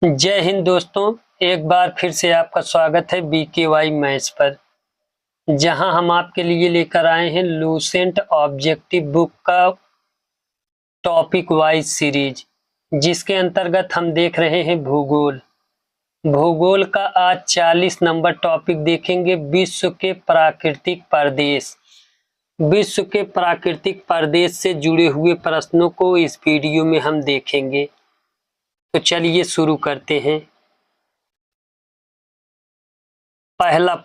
जय हिंद दोस्तों, एक बार फिर से आपका स्वागत है BKY मैथ्स पर, जहां हम आपके लिए लेकर आए हैं लूसेंट ऑब्जेक्टिव बुक का टॉपिक वाइज सीरीज, जिसके अंतर्गत हम देख रहे हैं भूगोल। भूगोल का आज 40 नंबर टॉपिक देखेंगे, विश्व के प्राकृतिक प्रदेश। विश्व के प्राकृतिक प्रदेश से जुड़े हुए प्रश्नों को इस वीडियो में हम देखेंगे। तो चलिए शुरू करते हैं। पहला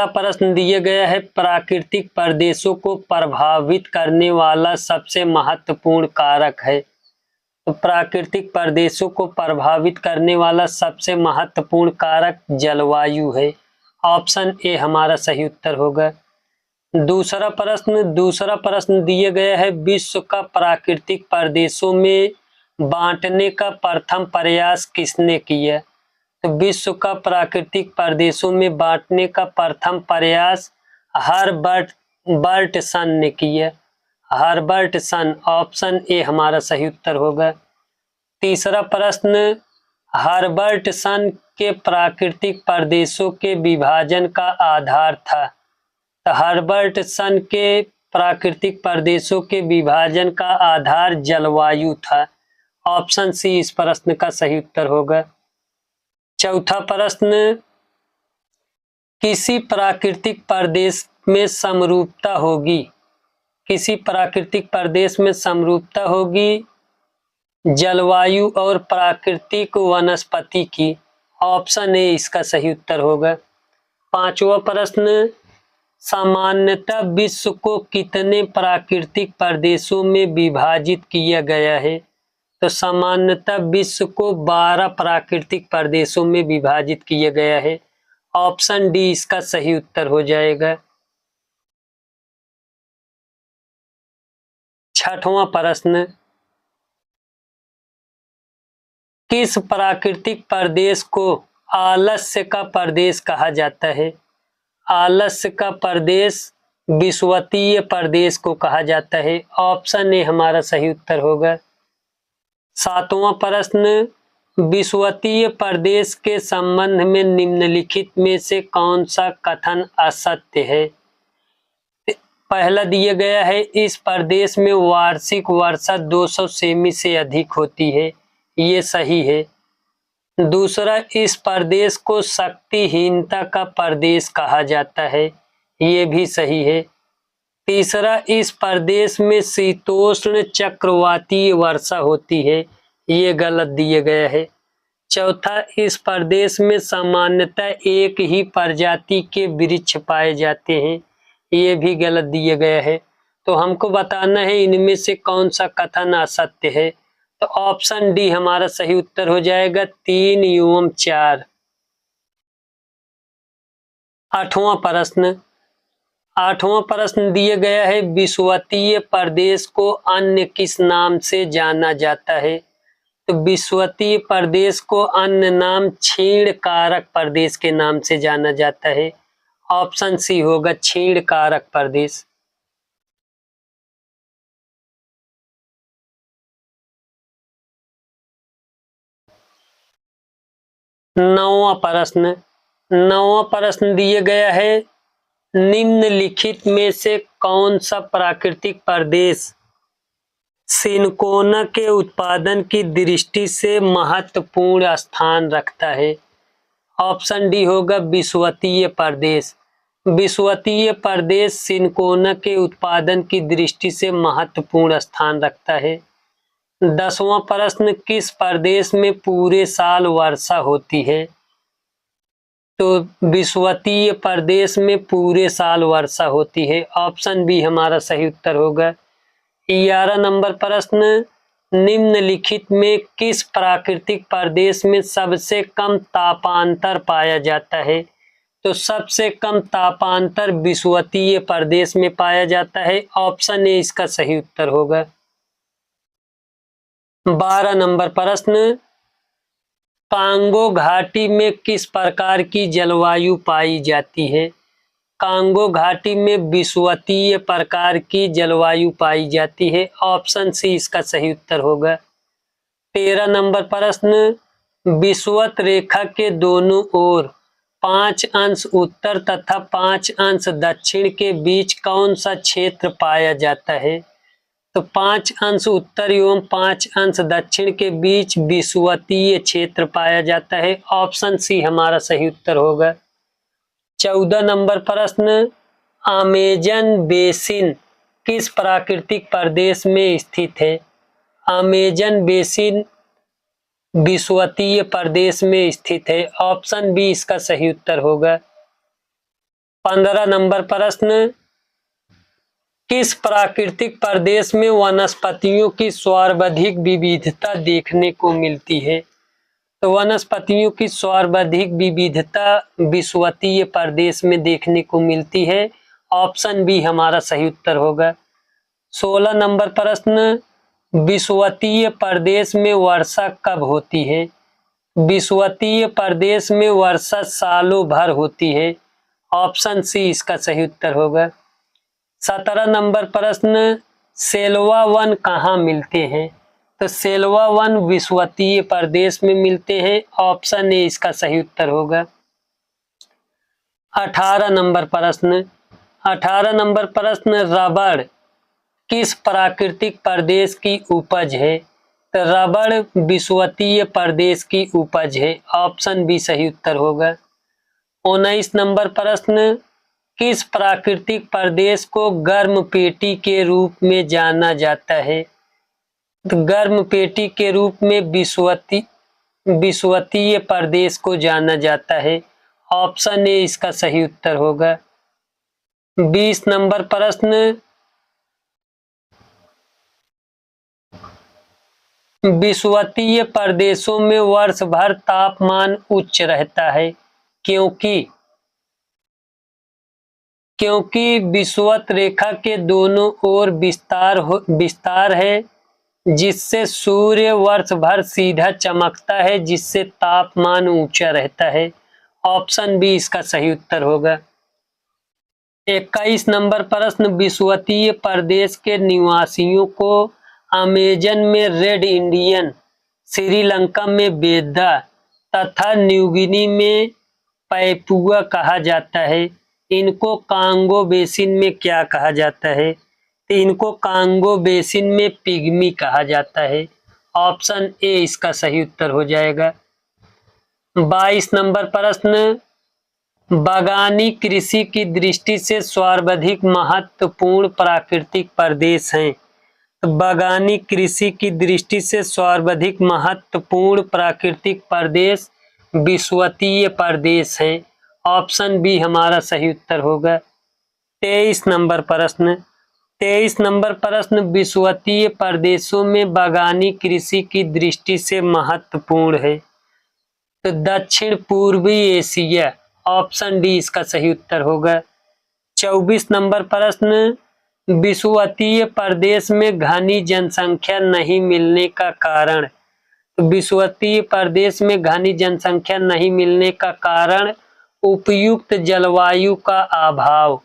प्रश्न दिया गया है, प्राकृतिक प्रदेशों को प्रभावित करने वाला सबसे महत्वपूर्ण कारक है। तो प्राकृतिक प्रदेशों को प्रभावित करने वाला सबसे महत्वपूर्ण कारक जलवायु है। ऑप्शन ए हमारा सही उत्तर होगा। दूसरा प्रश्न दिया गया है, विश्व का प्राकृतिक प्रदेशों में बांटने का प्रथम प्रयास किसने किया। तो विश्व का प्राकृतिक प्रदेशों में बांटने का प्रथम प्रयास हर्बर्टसन ने किया। हर्बर्टसन, ऑप्शन ए हमारा सही उत्तर होगा। तीसरा प्रश्न, हर्बर्टसन के प्राकृतिक प्रदेशों के विभाजन का आधार था। तो हर्बर्टसन के प्राकृतिक प्रदेशों के विभाजन का आधार जलवायु था। ऑप्शन सी इस प्रश्न का सही उत्तर होगा। चौथा प्रश्न, किसी प्राकृतिक प्रदेश में समरूपता होगी। किसी प्राकृतिक प्रदेश में समरूपता होगी जलवायु और प्राकृतिक वनस्पति की। ऑप्शन ए इसका सही उत्तर होगा। पांचवा प्रश्न, सामान्यतः विश्व को कितने प्राकृतिक प्रदेशों में विभाजित किया गया है। तो सामान्यतः विश्व को 12 प्राकृतिक प्रदेशों में विभाजित किया गया है। ऑप्शन डी इसका सही उत्तर हो जाएगा। छठवां प्रश्न, किस प्राकृतिक प्रदेश को आलस्य का प्रदेश कहा जाता है। आलस्य का प्रदेश विषुवतीय प्रदेश को कहा जाता है। ऑप्शन ए हमारा सही उत्तर होगा। सातवां प्रश्न, विषुवतीय प्रदेश के संबंध में निम्नलिखित में से कौन सा कथन असत्य है। पहला दिया गया है, इस प्रदेश में वार्षिक वर्षा 200 सेमी से अधिक होती है। ये सही है। दूसरा, इस प्रदेश को शक्तिहीनता का प्रदेश कहा जाता है। ये भी सही है। तीसरा, इस प्रदेश में शीतोष्ण चक्रवातीय वर्षा होती है। ये गलत दिया गया है। चौथा, इस प्रदेश में सामान्यतः एक ही प्रजाति के वृक्ष पाए जाते हैं। ये भी गलत दिया गया है। तो हमको बताना है इनमें से कौन सा कथन असत्य है। तो ऑप्शन डी हमारा सही उत्तर हो जाएगा, 3 एवं 4। आठवां प्रश्न दिया गया है, विषुवतीय प्रदेश को अन्य किस नाम से जाना जाता है। तो विषुवतीय प्रदेश को अन्य नाम क्षीण कारक प्रदेश के नाम से जाना जाता है। ऑप्शन सी होगा, क्षीण कारक प्रदेश। नौवां प्रश्न दिया गया है, निम्नलिखित में से कौन सा प्राकृतिक प्रदेश सिनकोना के उत्पादन की दृष्टि से महत्वपूर्ण स्थान रखता है। ऑप्शन डी होगा, विषुवतीय प्रदेश। विषुवतीय प्रदेश सिनकोना के उत्पादन की दृष्टि से महत्वपूर्ण स्थान रखता है। 10वां प्रश्न, किस प्रदेश में पूरे साल वर्षा होती है। तो विषुवतीय प्रदेश में पूरे साल वर्षा होती है। ऑप्शन बी हमारा सही उत्तर होगा। 11 नंबर प्रश्न, निम्नलिखित में किस प्राकृतिक प्रदेश में सबसे कम तापांतर पाया जाता है। तो सबसे कम तापांतर विषुवतीय प्रदेश में पाया जाता है। ऑप्शन ए इसका सही उत्तर होगा। 12 नंबर प्रश्न, कांगो घाटी में किस प्रकार की जलवायु पाई जाती है। कांगो घाटी में विषुवतीय प्रकार की जलवायु पाई जाती है। ऑप्शन सी इसका सही उत्तर होगा। 13 नंबर प्रश्न विषुवत रेखा के दोनों ओर 5 अंश उत्तर तथा 5 अंश दक्षिण के बीच कौन सा क्षेत्र पाया जाता है? तो 5 अंश उत्तर एवं 5 अंश दक्षिण के बीच विषुवतीय क्षेत्र पाया जाता है। ऑप्शन सी हमारा सही उत्तर होगा। 14 नंबर प्रश्न अमेजन बेसिन किस प्राकृतिक प्रदेश में स्थित है? अमेजन बेसिन विषुवतीय प्रदेश में स्थित है। ऑप्शन बी इसका सही उत्तर होगा। 15 नंबर प्रश्न किस प्राकृतिक प्रदेश में वनस्पतियों की सर्वाधिक विविधता देखने को मिलती है? तो वनस्पतियों की सर्वाधिक विविधता विषुवतीय प्रदेश में देखने को मिलती है। ऑप्शन बी हमारा सही उत्तर होगा। 16 नंबर प्रश्न विषुवतीय प्रदेश में वर्षा कब होती है? विषुवतीय प्रदेश में वर्षा सालों भर होती है। ऑप्शन सी इसका सही उत्तर होगा। 17 नंबर प्रश्न सेलवा वन कहाँ मिलते हैं? तो सेलवा वन विषुवतीय प्रदेश में मिलते हैं। ऑप्शन ए इसका सही उत्तर होगा। 18 नंबर प्रश्न रबड़ किस प्राकृतिक प्रदेश की उपज है? तो रबड़ विषुवतीय प्रदेश की उपज है। ऑप्शन बी सही उत्तर होगा। 19 नंबर प्रश्न किस प्राकृतिक प्रदेश को गर्म पेटी के रूप में जाना जाता है? तो गर्म पेटी के रूप में विषुवतीय प्रदेश को जाना जाता है। ऑप्शन ए इसका सही उत्तर होगा। 20 नंबर प्रश्न विषुवतीय प्रदेशों में वर्ष भर तापमान उच्च रहता है क्योंकि विषुवत रेखा के दोनों ओर विस्तार है जिससे सूर्य वर्ष भर सीधा चमकता है जिससे तापमान ऊंचा रहता है। ऑप्शन बी इसका सही उत्तर होगा। 21 नंबर प्रश्न विषुवतीय प्रदेश के निवासियों को अमेजन में रेड इंडियन, श्रीलंका में बेदा तथा न्यूगिनी में पैपुआ कहा जाता है। इनको कांगो बेसिन में क्या कहा जाता है? तो इनको कांगो बेसिन में पिग्मी कहा जाता है। ऑप्शन ए इसका सही उत्तर हो जाएगा। 22 नंबर प्रश्न बागानी कृषि की दृष्टि से सर्वाधिक महत्वपूर्ण प्राकृतिक प्रदेश हैं। तो बागानी कृषि की दृष्टि से सर्वाधिक महत्वपूर्ण प्राकृतिक प्रदेश विषुवतीय प्रदेश है। ऑप्शन बी हमारा सही उत्तर होगा। 23 नंबर प्रश्न विषुवतीय प्रदेशों में बागानी कृषि की दृष्टि से महत्वपूर्ण है। तो दक्षिण पूर्वी एशिया। ऑप्शन डी इसका सही उत्तर होगा। 24 नंबर प्रश्न विषुवतीय प्रदेश में घनी जनसंख्या नहीं मिलने का कारण। विषुवतीय प्रदेश में घनी जनसंख्या नहीं मिलने का कारण उपयुक्त जलवायु का अभाव।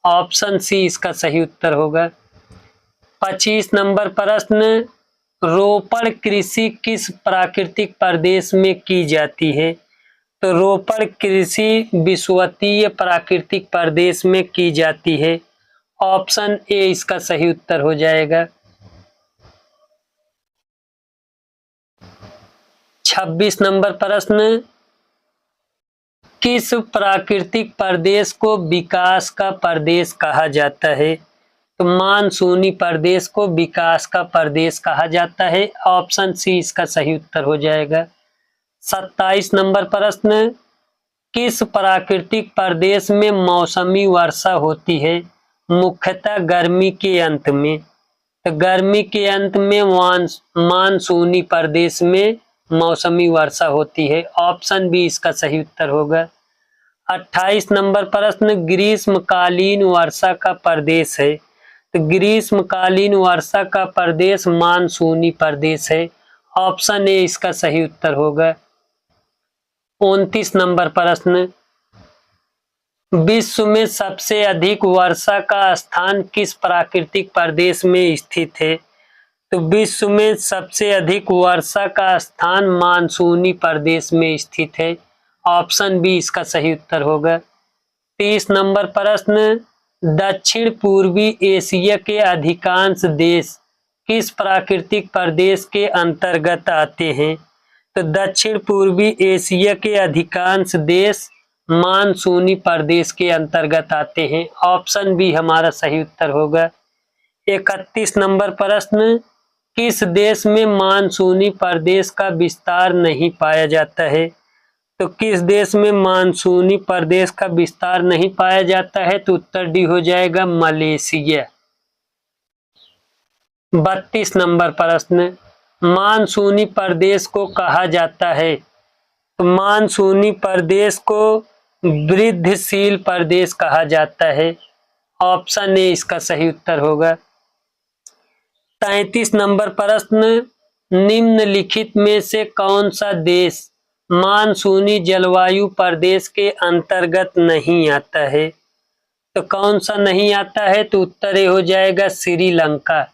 ऑप्शन सी इसका सही उत्तर होगा। 25 नंबर प्रश्न रोपण कृषि किस प्राकृतिक प्रदेश में की जाती है? तो रोपण कृषि विषुवतीय प्राकृतिक प्रदेश में की जाती है। ऑप्शन ए इसका सही उत्तर हो जाएगा। 26 नंबर प्रश्न किस प्राकृतिक प्रदेश को विकास का प्रदेश कहा जाता है? तो मानसूनी प्रदेश को विकास का प्रदेश कहा जाता है। ऑप्शन सी इसका सही उत्तर हो जाएगा। 27 नंबर प्रश्न किस प्राकृतिक प्रदेश में मौसमी वर्षा होती है? मुख्यतः गर्मी के अंत में। तो गर्मी के अंत में मानसूनी प्रदेश में मौसमी वर्षा होती है। ऑप्शन बी इसका सही उत्तर होगा। 28 नंबर प्रश्न ग्रीष्मकालीन वर्षा का प्रदेश है। तो ग्रीष्मकालीन वर्षा का प्रदेश मानसूनी प्रदेश है। ऑप्शन ए इसका सही उत्तर होगा। 29 नंबर प्रश्न विश्व में सबसे अधिक वर्षा का स्थान किस प्राकृतिक प्रदेश में स्थित है? तो विश्व में सबसे अधिक वर्षा का स्थान मानसूनी प्रदेश में स्थित है। ऑप्शन बी इसका सही उत्तर होगा। 30 नंबर प्रश्न, दक्षिण पूर्वी एशिया के अधिकांश देश किस प्राकृतिक प्रदेश के अंतर्गत आते हैं? तो दक्षिण पूर्वी एशिया के अधिकांश देश मानसूनी प्रदेश के अंतर्गत आते हैं। ऑप्शन बी हमारा सही उत्तर होगा। 31 नंबर प्रश्न, किस देश में मानसूनी प्रदेश का विस्तार नहीं पाया जाता है? तो किस देश में मानसूनी प्रदेश का विस्तार नहीं पाया जाता है? तो उत्तर डी हो जाएगा मलेशिया। 32 नंबर प्रश्न, मानसूनी प्रदेश को कहा जाता है? तो मानसूनी प्रदेश को वृद्धिशील प्रदेश कहा जाता है। ऑप्शन ए इसका सही उत्तर होगा। 33 नंबर प्रश्न, निम्नलिखित में से कौन सा देश मानसूनी जलवायु प्रदेश के अंतर्गत नहीं आता है? तो कौन सा नहीं आता है? तो उत्तर ए हो जाएगा श्रीलंका।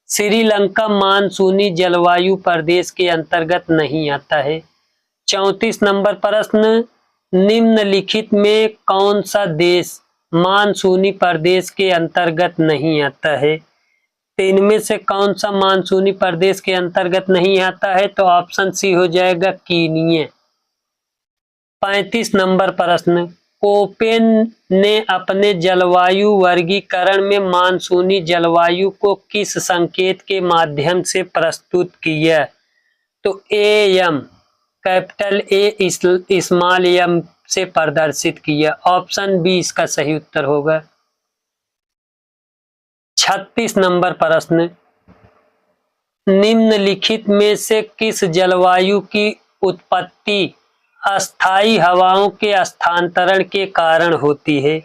श्रीलंका मानसूनी जलवायु प्रदेश के अंतर्गत नहीं आता है। 34 नंबर प्रश्न, निम्नलिखित में कौन सा देश मानसूनी प्रदेश के अंतर्गत नहीं आता है? तो इनमें से कौन सा मानसूनी प्रदेश के अंतर्गत नहीं आता है? तो ऑप्शन सी हो जाएगा कीनिया। 35 नंबर प्रश्न, कोपेन ने अपने जलवायु वर्गीकरण में मानसूनी जलवायु को किस संकेत के माध्यम से प्रस्तुत किया? तो M, capital A small M से प्रदर्शित किया। ऑप्शन बी इसका सही उत्तर होगा। 36 नंबर प्रश्न, निम्नलिखित में से किस जलवायु की उत्पत्ति अस्थायी हवाओं के स्थानांतरण के कारण होती है?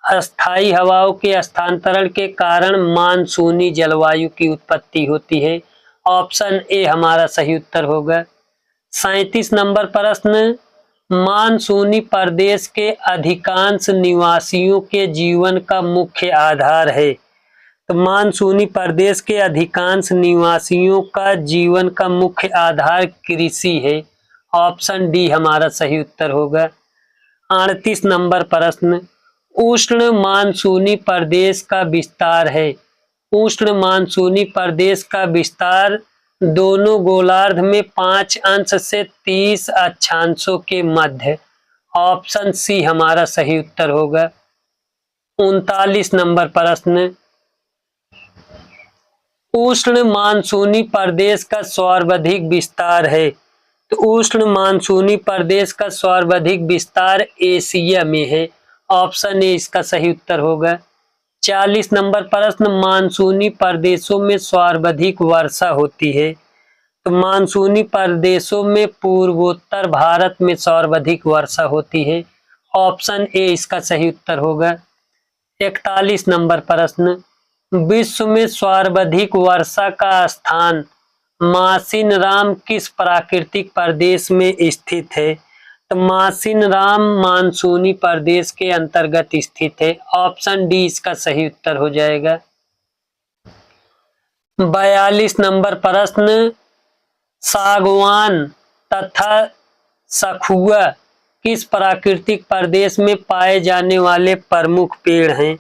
अस्थायी हवाओं के स्थानांतरण के कारण मानसूनी जलवायु की उत्पत्ति होती है। ऑप्शन ए हमारा सही उत्तर होगा। 37 नंबर प्रश्न, मानसूनी प्रदेश के अधिकांश निवासियों के जीवन का मुख्य आधार है? तो मानसूनी प्रदेश के अधिकांश निवासियों का जीवन का मुख्य आधार कृषि है। ऑप्शन डी हमारा सही उत्तर होगा। 38 नंबर प्रश्न, उष्ण मानसूनी प्रदेश का विस्तार है? उष्ण मानसूनी प्रदेश का विस्तार दोनों गोलार्ध में 5 अंश से 30 अक्षांशों के मध्य। ऑप्शन सी हमारा सही उत्तर होगा। 39 नंबर प्रश्न, उष्ण मानसूनी प्रदेश का सर्वाधिक विस्तार है? तो उष्ण मानसूनी प्रदेश का सर्वाधिक विस्तार एशिया में है। ऑप्शन ए इसका सही उत्तर होगा। 40 नंबर प्रश्न, मानसूनी प्रदेशों में सर्वाधिक वर्षा होती है? तो मानसूनी प्रदेशों में पूर्वोत्तर भारत में सर्वाधिक वर्षा होती है। ऑप्शन ए इसका सही उत्तर होगा। 41 नंबर प्रश्न, विश्व में सर्वाधिक वर्षा का स्थान मासिनराम किस प्राकृतिक प्रदेश में स्थित है? तो मासिनराम मानसूनी प्रदेश के अंतर्गत स्थित है। ऑप्शन डी इसका सही उत्तर हो जाएगा। 42 नंबर प्रश्न, सागवान तथा सखुआ किस प्राकृतिक प्रदेश में पाए जाने वाले प्रमुख पेड़ हैं?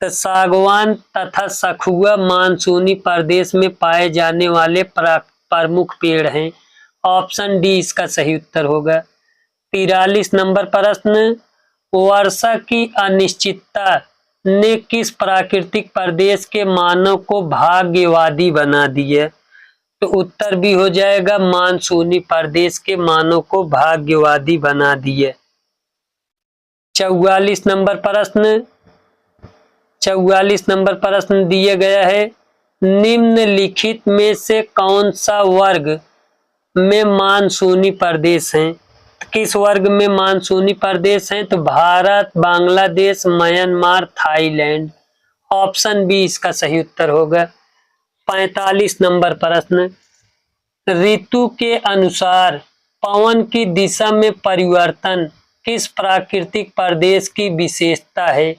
तो सागवान तथा सखुआ मानसूनी प्रदेश में पाए जाने वाले प्रमुख पेड़ हैं। ऑप्शन डी इसका सही उत्तर होगा। 43 नंबर प्रश्न, वर्षा की अनिश्चितता ने किस प्राकृतिक प्रदेश के मानव को भाग्यवादी बना दिया? तो उत्तर भी हो जाएगा मानसूनी प्रदेश के मानव को भाग्यवादी बना दिया। 44 नंबर प्रश्न दिया गया है, निम्नलिखित में से कौन सा वर्ग में मानसूनी प्रदेश हैं? किस वर्ग में मानसूनी प्रदेश हैं? तो Bharat, Bangladesh, Myanmar, Thailand. Option B इसका सही उत्तर होगा। 45 नंबर प्रश्न, ऋतु के अनुसार पवन की दिशा में परिवर्तन किस प्राकृतिक प्रदेश की विशेषता है?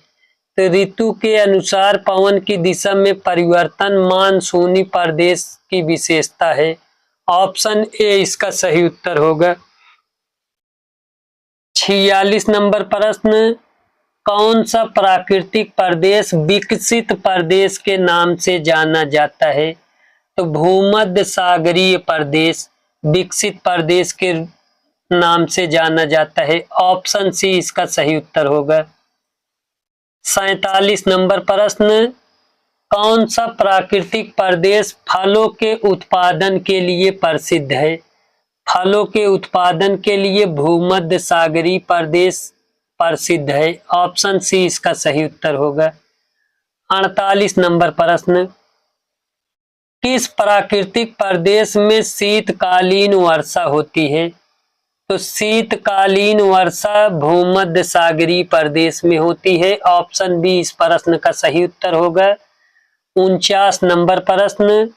तो ऋतु के अनुसार पवन की दिशा में परिवर्तन मानसूनी प्रदेश की विशेषता है। ऑप्शन ए इसका सही उत्तर होगा। 46 नंबर प्रश्न, कौन सा प्राकृतिक प्रदेश विकसित प्रदेश के नाम से जाना जाता है? तो भूमध्य सागरीय प्रदेश विकसित प्रदेश के नाम से जाना जाता है। ऑप्शन सी इसका सही उत्तर होगा। 47 नंबर प्रश्न, कौन सा प्राकृतिक प्रदेश फलों के उत्पादन के लिए प्रसिद्ध है? फलों के उत्पादन के लिए भूमध्य सागरीय प्रदेश प्रसिद्ध है। ऑप्शन सी इसका सही उत्तर होगा। 48 नंबर प्रश्न, किस प्राकृतिक प्रदेश में शीतकालीन वर्षा होती है? तो शीतकालीन वर्षा भूमध्य सागरीय प्रदेश में होती है। ऑप्शन बी इस प्रश्न का सही उत्तर होगा। 49 नंबर प्रश्न,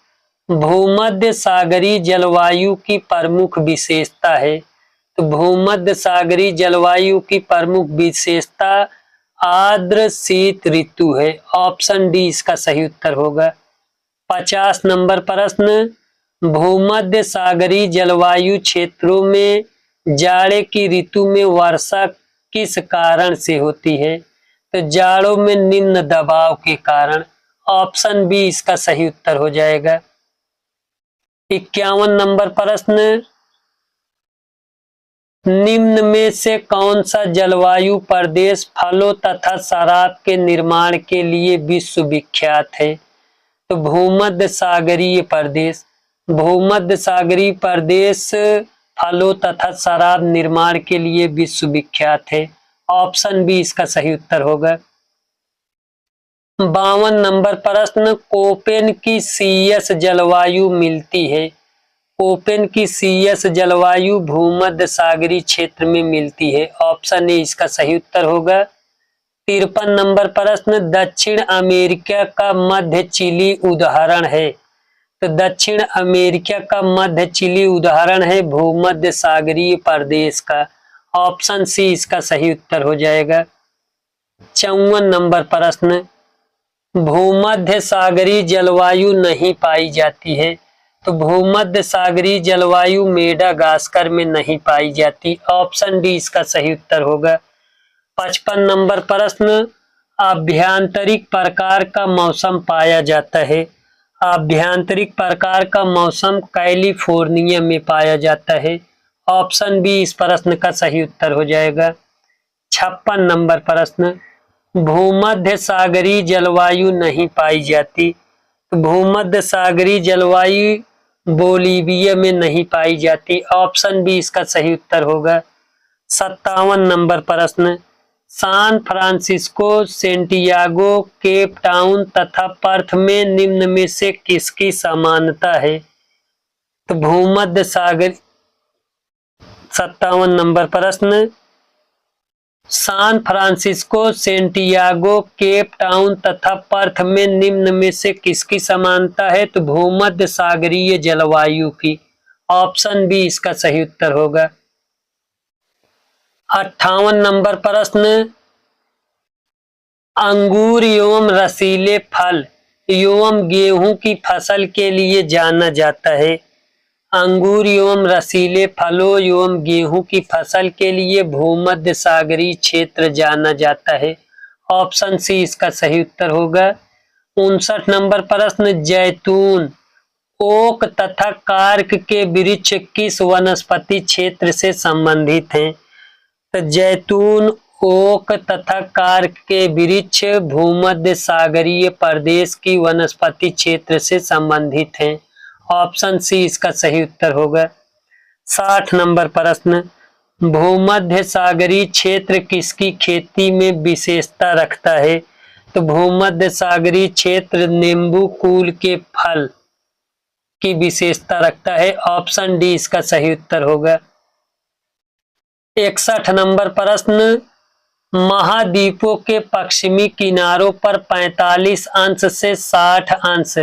भूमध्य सागरीय जलवायु की प्रमुख विशेषता है? तो भूमध्य सागरीय जलवायु की प्रमुख विशेषता आर्द्र शीत ऋतु है। ऑप्शन डी इसका सही उत्तर होगा। 50 नंबर प्रश्न, भूमध्य सागरीय जलवायु क्षेत्रों में जाड़े की ऋतु में वर्षा किस कारण से होती है? तो जाड़ों में निम्न दबाव के कारण। ऑप्शन बी इसका सही उत्तर हो जाएगा। 51 नंबर प्रश्न, निम्न में से कौन सा जलवायु प्रदेश फलों तथा शराब के निर्माण के लिए विश्वविख्यात है? तो भूमध्य सागरीय प्रदेश। भूमध्य सागरीय प्रदेश फलों तथा शराब निर्माण के लिए विश्वविख्यात है। ऑप्शन बी इसका सही उत्तर होगा। 52 नंबर प्रश्न, कोपेन की सीएस जलवायु मिलती है? कोपेन की सीएस जलवायु भूमध्य सागरीय क्षेत्र में मिलती है। ऑप्शन ए इसका सही उत्तर होगा। 53 नंबर प्रश्न, दक्षिण अमेरिका का मध्य चिली उदाहरण है? तो दक्षिण अमेरिका का मध्य चिली उदाहरण है भूमध्य सागरीय प्रदेश का। ऑप्शन सी इसका सही उत्तर हो जाएगा। 54 नंबर प्रश्न, भूमध्य सागरीय जलवायु नहीं पाई जाती है? तो भूमध्य सागरीय जलवायु मेडागास्कर में नहीं पाई जाती। ऑप्शन डी इसका सही उत्तर होगा। 55 नंबर प्रश्न, आभ्यंतरिक प्रकार का मौसम पाया जाता है? आभ्यंतरिक प्रकार का मौसम कैलिफोर्निया में पाया जाता है। ऑप्शन बी इस प्रश्न का सही उत्तर हो जाएगा। 56 नंबर प्रश्न, भूमध्य सागरीय जलवायु नहीं पाई जाती? तो भूमध्य सागरीय जलवायु बोलीविया में नहीं पाई जाती। ऑप्शन बी इसका सही उत्तर होगा। 57 नंबर प्रश्न, San Francisco, Santiago, Cape Town तथा पर्थ में निम्न में से किसकी समानता है? तो भूमध्य सागर। 57 नंबर प्रश्न, San Francisco, Santiago, Cape Town तथा पर्थ में निम्न में से किसकी समानता है? तो भूमध्य सागरीय जलवायु की। ऑप्शन बी इसका सही उत्तर होगा। 58 नंबर प्रश्न, अंगूर एवं रसीले फल एवं गेहूं की फसल के लिए जाना जाता है? अंगूर एवं रसीले फलों एवं गेहूं की फसल के लिए भूमध्य सागरीय क्षेत्र जाना जाता है। ऑप्शन सी इसका सही उत्तर होगा। 59 नंबर प्रश्न, जैतून, ओक तथा कार्क के वृक्ष किस वनस्पति क्षेत्र से संबंधित हैं? तो जैतून, ओक तथा कार्क के वृक्ष भूमध्य सागरीय प्रदेश की वनस्पति क्षेत्र से संबंधित हैं। ऑप्शन सी इसका सही उत्तर होगा। 60 नंबर प्रश्न, भूमध्य सागरीय क्षेत्र किसकी खेती में विशेषता रखता है? तो भूमध्य सागरीय क्षेत्र नींबू कुल के फल की विशेषता रखता है। ऑप्शन डी इसका सही उत्तर होगा। 61 नंबर प्रश्न, महाद्वीपों के पश्चिमी किनारों पर 45 अंश से 60 अंश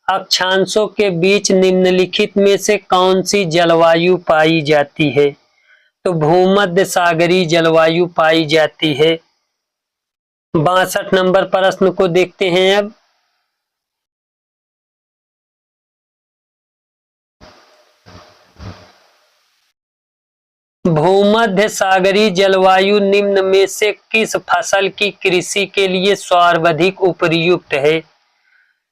अक्षांशों के बीच निम्नलिखित में से कौन सी जलवायु पाई जाती है? तो भूमध्य सागरीय जलवायु पाई जाती है। 62 नंबर प्रश्न को देखते हैं अब। भूमध्य सागरीय जलवायु निम्न में से किस फसल की कृषि के लिए सर्वाधिक उपयुक्त है?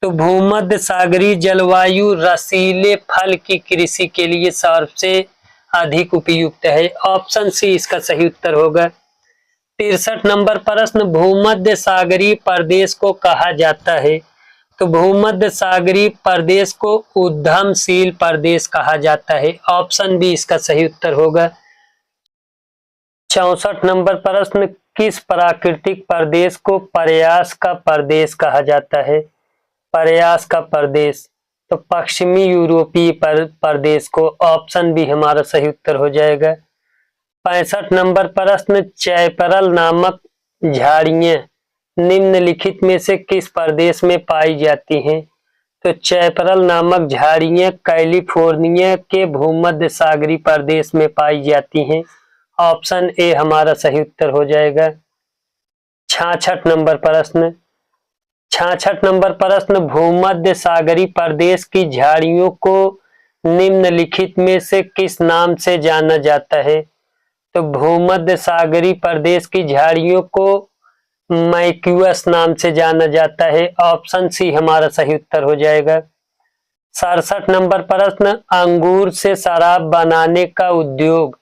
तो भूमध्य सागरीय जलवायु रसीले फल की कृषि के लिए सबसे अधिक उपयुक्त है। ऑप्शन सी इसका सही उत्तर होगा। 63 नंबर प्रश्न, भूमध्य सागरीय प्रदेश को कहा जाता है? तो भूमध्य सागरीय प्रदेश को उद्यमशील प्रदेश कहा जाता है। ऑप्शन बी इसका सही उत्तर होगा। 64 नंबर प्रश्न, किस प्राकृतिक प्रदेश को प्रयास का प्रदेश कहा जाता है? प्रयास का प्रदेश, तो पश्चिमी यूरोपीय प्रदेश को। ऑप्शन बी हमारा सही उत्तर हो जाएगा। 65 नंबर प्रश्न, चैपरल नामक झाड़ियां निम्नलिखित में से किस प्रदेश में पाई जाती हैं? तो चैपरल नामक झाड़ियां कैलिफोर्निया के भूमध्य सागरीय प्रदेश में पाई जाती हैं। ऑप्शन ए हमारा सही उत्तर हो जाएगा। 66 नंबर प्रश्न, 66 नंबर प्रश्न, भूमध्य सागरीय प्रदेश की झाड़ियों को निम्नलिखित में से किस नाम से जाना जाता है? तो भूमध्य सागरीय प्रदेश की झाड़ियों को मैक्यूअस नाम से जाना जाता है। ऑप्शन सी हमारा सही उत्तर हो जाएगा। 67 नंबर प्रश्न, अंगूर से शराब बनाने का उद्योग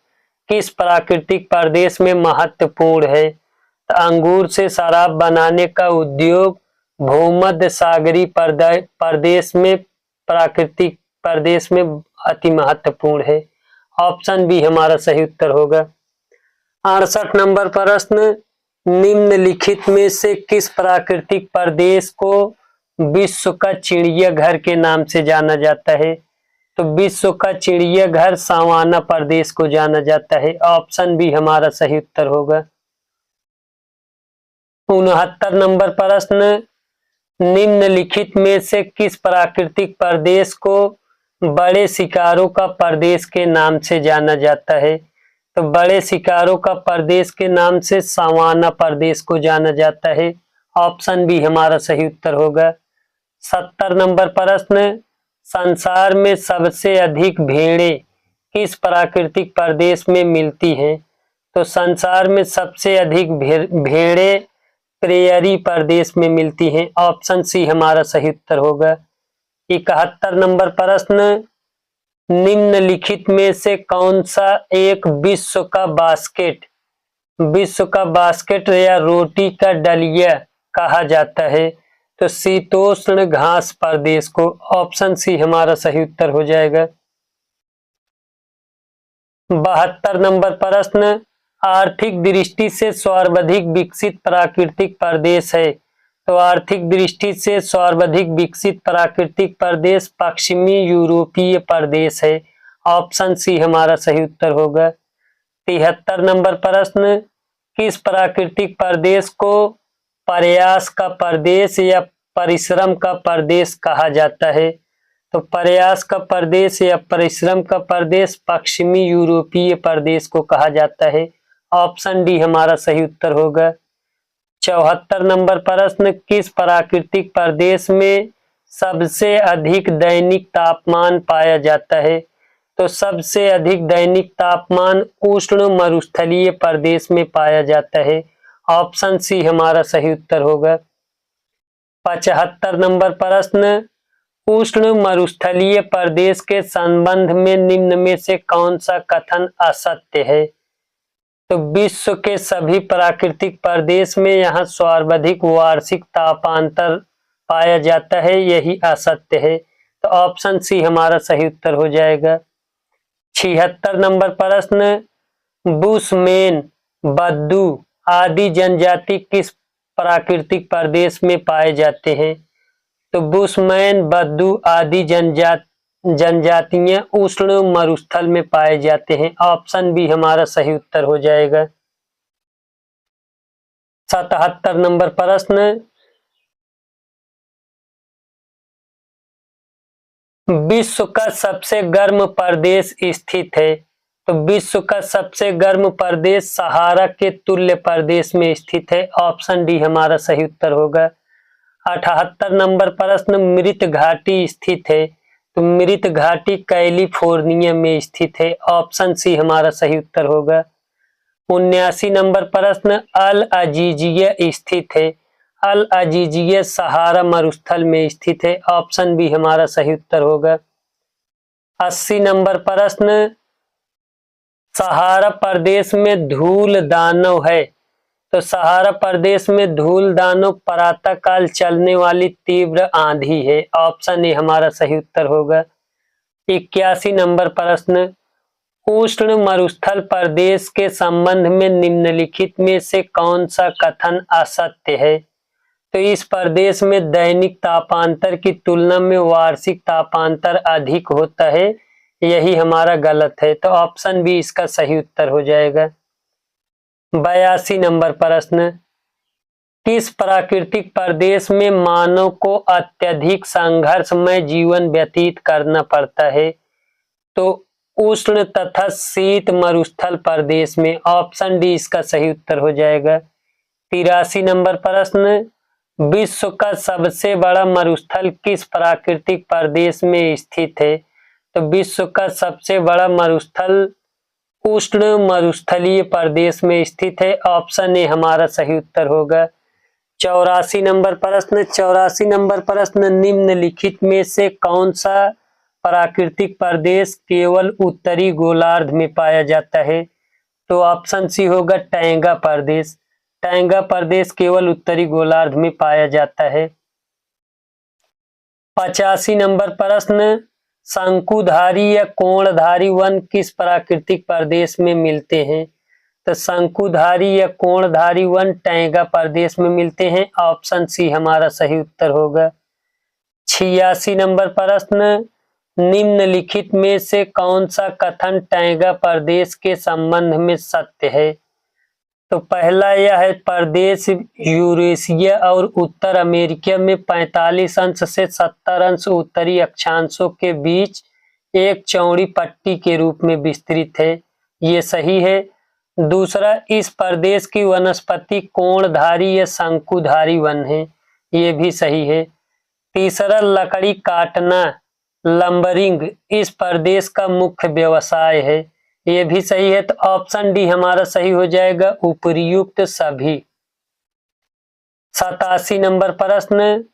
किस प्राकृतिक प्रदेश में महत्वपूर्ण है? तो अंगूर से शराब बनाने का उद्योग भूमध्य सागरीय प्रदेश में प्राकृतिक प्रदेश में अति महत्वपूर्ण है। ऑप्शन बी हमारा सही उत्तर होगा। 68 नंबर प्रश्न, निम्नलिखित में से किस प्राकृतिक प्रदेश को विश्व का चिड़ियाघर के नाम से जाना जाता है? तो विश्व का चिड़ियाघर सवाना प्रदेश को जाना जाता है। ऑप्शन बी हमारा सही उत्तर होगा। 69 नंबर प्रश्न, निम्नलिखित में से किस प्राकृतिक प्रदेश को बड़े शिकारों का प्रदेश के नाम से जाना जाता है? तो बड़े शिकारों का प्रदेश के नाम से सवाना प्रदेश को जाना जाता है। ऑप्शन बी हमारा सही उत्तर होगा। 70 नंबर प्रश्न, संसार में सबसे अधिक भेड़ें किस प्राकृतिक प्रदेश में मिलती हैं? तो संसार में सबसे अधिक भेड़ें प्रेयरी प्रदेश में मिलती हैं। ऑप्शन सी हमारा सही उत्तर होगा। 71 नंबर प्रश्न, निम्नलिखित में से कौन सा एक विश्व का बास्केट या रोटी का डलिया कहा जाता है? तो शीतोष्ण घास प्रदेश को। ऑप्शन सी हमारा सही उत्तर हो जाएगा। 72 नंबर प्रश्न, आर्थिक दृष्टि से सर्वाधिक विकसित प्राकृतिक प्रदेश है? तो आर्थिक दृष्टि से सर्वाधिक विकसित प्राकृतिक प्रदेश पश्चिमी यूरोपीय प्रदेश है। ऑप्शन सी हमारा सही उत्तर होगा। 73 नंबर प्रश्न, किस प्राकृतिक प्रदेश को प्रयास का प्रदेश या परिश्रम का प्रदेश कहा जाता है? तो प्रयास का प्रदेश या परिश्रम का प्रदेश पश्चिमी यूरोपीय प्रदेश को कहा जाता है। ऑप्शन डी हमारा सही उत्तर होगा। 74 नंबर प्रश्न, किस प्राकृतिक प्रदेश में सबसे अधिक दैनिक तापमान पाया जाता है? तो सबसे अधिक दैनिक तापमान उष्ण मरुस्थलीय प्रदेश में पाया जाता है। ऑप्शन सी हमारा सही उत्तर होगा। 75 नंबर प्रश्न, उष्ण मरुस्थलीय प्रदेश के संबंध में निम्न में से कौन सा कथन असत्य है? तो विश्व के सभी प्राकृतिक प्रदेश में यहाँ सर्वाधिक वार्षिक तापांतर पाया जाता है, यही असत्य है। तो ऑप्शन सी हमारा सही उत्तर हो जाएगा। 76 नंबर प्रश्न, बुशमैन, बद्दू आदि जनजाति किस प्राकृतिक प्रदेश में पाए जाते हैं? तो बुशमैन, बद्दू आदि जनजातियां उष्ण मरुस्थल में पाए जाते हैं। ऑप्शन बी हमारा सही उत्तर हो जाएगा। 77 नंबर प्रश्न, विश्व का सबसे गर्म प्रदेश स्थित है? तो विश्व का सबसे गर्म प्रदेश सहारा के तुल्य प्रदेश में स्थित है। ऑप्शन डी हमारा सही उत्तर होगा। 78 नंबर प्रश्न, मृत घाटी स्थित है। तो मृत घाटी कैलिफोर्निया में स्थित है। ऑप्शन सी हमारा सही उत्तर होगा। 79 नंबर प्रश्न, अल अजीजिया स्थित है। अल अजीजिया सहारा मरुस्थल में स्थित है। ऑप्शन बी हमारा सही उत्तर होगा। 80 नंबर प्रश्न, सहारा प्रदेश में धूल दानव है। तो सहारा प्रदेश में धूल दानव प्रातः काल चलने वाली तीव्र आंधी है। ऑप्शन ए हमारा सही उत्तर होगा। 81 नंबर प्रश्न, उष्ण मरुस्थल प्रदेश के संबंध में निम्नलिखित में से कौन सा कथन असत्य है। तो इस प्रदेश में दैनिक तापांतर की तुलना में वार्षिक तापांतर अधिक होता है, यही हमारा गलत है। तो ऑप्शन बी इसका सही उत्तर हो जाएगा। 82 नंबर प्रश्न, किस प्राकृतिक प्रदेश में मानव को अत्यधिक संघर्षमय जीवन व्यतीत करना पड़ता है। तो उष्ण तथा शीत मरुस्थल प्रदेश में। ऑप्शन डी इसका सही उत्तर हो जाएगा। 83 नंबर प्रश्न, विश्व का सबसे बड़ा मरुस्थल किस प्राकृतिक प्रदेश में स्थित है। तो विश्व का सबसे बड़ा मरुस्थल उष्ण मरुस्थलीय प्रदेश में स्थित है। ऑप्शन ए हमारा सही उत्तर होगा। 84 नंबर प्रश्न, 84 नंबर प्रश्न, निम्नलिखित में से कौन सा प्राकृतिक प्रदेश केवल उत्तरी गोलार्ध में पाया जाता है। तो ऑप्शन सी होगा टैंगा प्रदेश। टैंगा प्रदेश केवल उत्तरी गोलार्ध में पाया जाता है। 85 नंबर प्रश्न, शंकुधारी या कोणधारी वन किस प्राकृतिक प्रदेश में मिलते हैं। तो शंकुधारी या कोणधारी वन टैंगा प्रदेश में मिलते हैं। ऑप्शन सी हमारा सही उत्तर होगा। 86 नंबर प्रश्न, निम्नलिखित में से कौन सा कथन टैंगा प्रदेश के संबंध में सत्य है। तो पहला यह है, प्रदेश यूरेशिया और उत्तर अमेरिका में 45 अंश से 70 अंश उत्तरी अक्षांशों के बीच एक चौड़ी पट्टी के रूप में विस्तृत है, ये सही है। दूसरा, इस प्रदेश की वनस्पति कोणधारी या शंकुधारी वन है, ये भी सही है। तीसरा, लकड़ी काटना लंबरिंग इस प्रदेश का मुख्य व्यवसाय है, ये भी सही है। तो ऑप्शन डी हमारा सही हो जाएगा, उपर्युक्त सभी। 87 नंबर प्रश्न,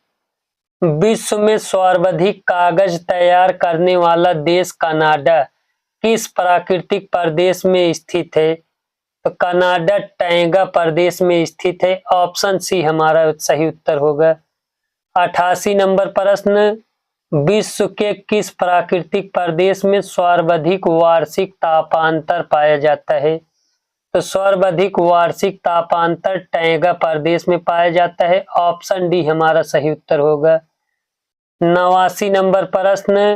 विश्व में सर्वाधिक कागज तैयार करने वाला देश कनाडा किस प्राकृतिक प्रदेश में स्थित है। तो कनाडा टैंगा प्रदेश में स्थित है। ऑप्शन सी हमारा सही उत्तर होगा। 88 नंबर प्रश्न, विश्व के किस प्राकृतिक प्रदेश में सर्वाधिक वार्षिक तापांतर पाया जाता है। तो सर्वाधिक वार्षिक तापांतर टैंगा प्रदेश में पाया जाता है। ऑप्शन डी हमारा सही उत्तर होगा। 89 नंबर प्रश्न,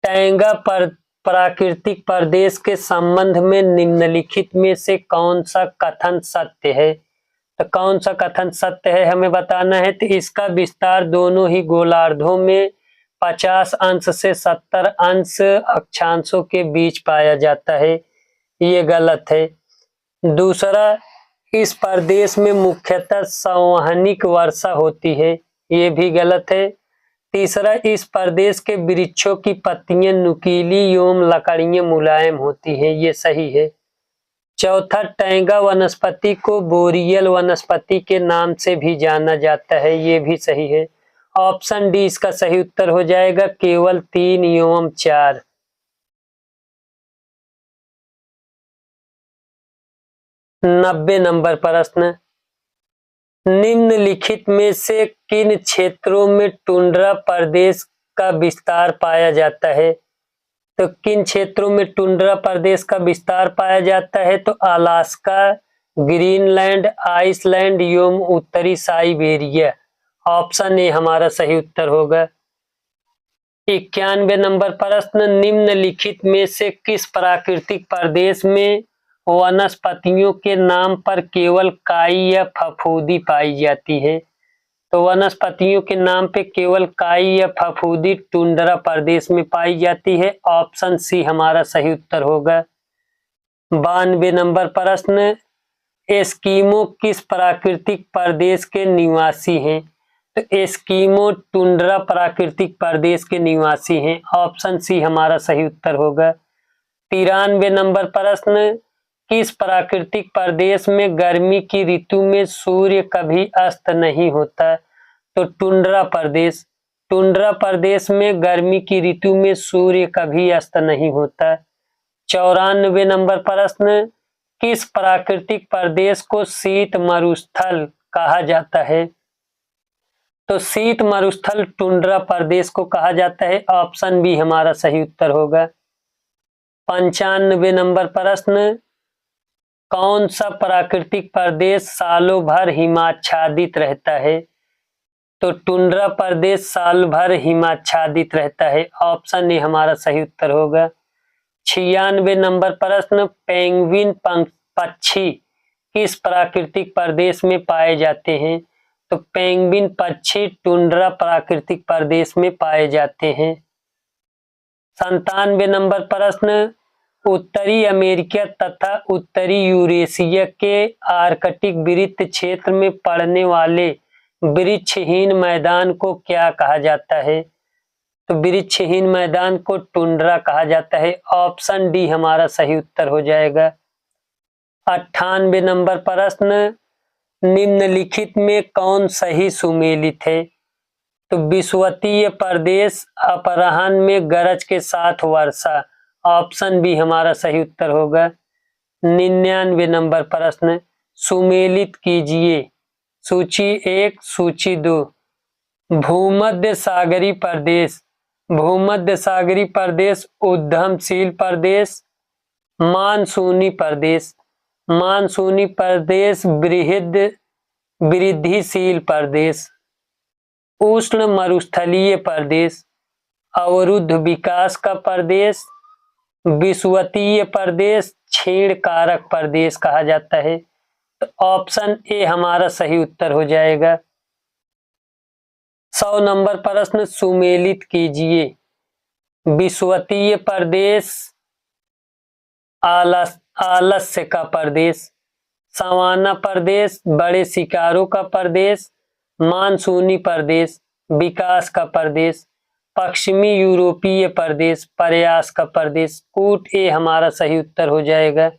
टैंगा प्राकृतिक प्रदेश के संबंध में निम्नलिखित में से कौन सा कथन सत्य है। तो कौन सा कथन सत्य है हमें बताना है। तो इसका विस्तार दोनों ही गोलार्धों में 50 अंश से 70 अंश अक्षांशों के बीच पाया जाता है, ये गलत है। दूसरा, इस प्रदेश में मुख्यतः संवहनिक वर्षा होती है, ये भी गलत है। तीसरा, इस प्रदेश के वृक्षों की पत्तियां नुकीली एवं लकड़ियां मुलायम होती हैं, ये सही है। चौथा, टैंगा वनस्पति को बोरियल वनस्पति के नाम से भी जाना जाता है, ये भी सही है। ऑप्शन डी इसका सही उत्तर हो जाएगा, केवल 3 एवं 4। 90 नंबर प्रश्न, निम्नलिखित में से किन क्षेत्रों में टुंड्रा प्रदेश का विस्तार पाया जाता है। तो किन क्षेत्रों में टुंड्रा प्रदेश का विस्तार पाया जाता है। तो अलास्का, ग्रीनलैंड, आइसलैंड एवं उत्तरी साइबेरिया। ऑप्शन ए हमारा सही उत्तर होगा। 91 नंबर प्रश्न, निम्नलिखित में से किस प्राकृतिक प्रदेश में वनस्पतियों के नाम पर केवल काई या फफूंदी पाई जाती है। तो वनस्पतियों के नाम पे केवल काई या फफूंदी टुंड्रा प्रदेश में पाई जाती है। ऑप्शन सी हमारा सही उत्तर होगा। 92 नंबर प्रश्न, एस्किमो किस प्राकृतिक प्रदेश के निवासी हैं? तो एस्किमो टुंड्रा प्राकृतिक प्रदेश के निवासी हैं। ऑप्शन सी हमारा सही उत्तर होगा। 93 नंबर प्रश्न, किस प्राकृतिक प्रदेश में गर्मी की ऋतु में सूर्य कभी अस्त नहीं होता? तो टुंड्रा प्रदेश। टुंड्रा प्रदेश में गर्मी की ऋतु में सूर्य कभी अस्त नहीं होता। 94 नंबर प्रश्न, किस प्राकृतिक प्रदेश को शीत मरुस्थल कहा जाता है? तो शीत मरुस्थल टुंड्रा प्रदेश को कहा जाता है। ऑप्शन बी हमारा सही उत्तर होगा। 95 नंबर प्रश्न, कौन सा प्राकृतिक प्रदेश सालों भर हिमाच्छादित रहता है? तो टुंड्रा प्रदेश साल भर हिमाच्छादित रहता है। ऑप्शन ए हमारा सही उत्तर होगा। 96 नंबर प्रश्न, पेंगुइन पक्षी किस प्राकृतिक प्रदेश में पाए जाते हैं? तो पेंगुइन पक्षी टुंड्रा प्राकृतिक प्रदेश में पाए जाते हैं। 97 नंबर प्रश्न, उत्तरी अमेरिका तथा उत्तरी यूरेशिया के आर्कटिक वृत्त क्षेत्र में पड़ने वाले वृक्षहीन मैदान को क्या कहा जाता है? तो वृक्षहीन मैदान को टुंड्रा कहा जाता है। ऑप्शन डी हमारा सही उत्तर हो जाएगा। 98 नंबर प्रश्न, निम्नलिखित में कौन सही सुमेलित है? तो विषुवतीय प्रदेश, अपराह्न में गरज के साथ वर्षा। ऑप्शन बी हमारा सही उत्तर होगा। 99 नंबर प्रश्न, सुमेलित कीजिए सूची 1 सूची 2। भूमध्य सागरीय प्रदेश, भूमध्य सागरीय प्रदेश उद्यमशील प्रदेश, मानसूनी प्रदेश, मानसूनी प्रदेश वृद्धिशील प्रदेश, उष्ण मरुस्थलीय प्रदेश, अवरुद्ध विकास का प्रदेश, विषुवतीय प्रदेश, क्षीण कारक प्रदेश कहा जाता है। तो ऑप्शन ए हमारा सही उत्तर हो जाएगा। 100 नंबर प्रश्न, सुमेलित कीजिए। विषुवतीय प्रदेश आलस्य का प्रदेश, सवाना प्रदेश बड़े शिकारों का प्रदेश, मानसूनी प्रदेश विकास का प्रदेश, पश्चिमी यूरोपीय प्रदेश प्रयास का प्रदेश। कूट ए हमारा सही उत्तर हो जाएगा।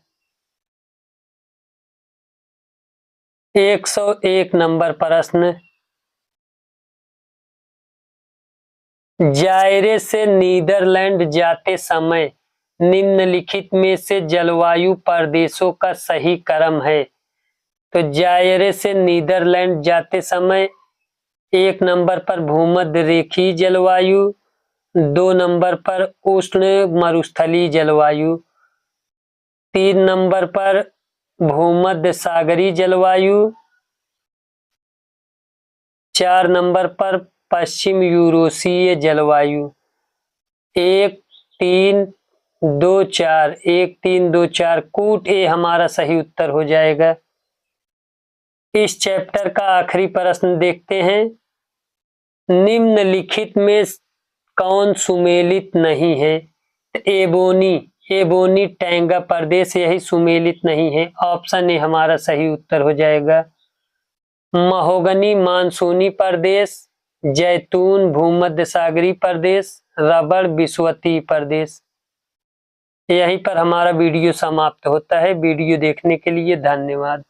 101 नंबर प्रश्न, जायरे से नीदरलैंड जाते समय निम्नलिखित में से जलवायु प्रदेशों का सही क्रम है? तो जायरे से नीदरलैंड जाते समय 1 नंबर पर भूमध्य रेखीय जलवायु, 2 नंबर पर उष्ण मरुस्थलीय जलवायु, 3 नंबर पर भूमध्य सागरीय जलवायु, 4 नंबर पर पश्चिम यूरोपीय जलवायु। 1 3 2 4, 1 3 2 4, कूट ए हमारा सही उत्तर हो जाएगा। इस चैप्टर का आखिरी प्रश्न देखते हैं। निम्नलिखित में कौन सुमेलित नहीं है? एबोनी टैंगा प्रदेश यही सुमेलित नहीं है। ऑप्शन ए हमारा सही उत्तर हो जाएगा। महोगनी मानसूनी प्रदेश, जैतून भूमध्य सागरीय प्रदेश, रबड़ विषुवतीय प्रदेश। यहीं पर हमारा वीडियो समाप्त होता है। वीडियो देखने के लिए धन्यवाद।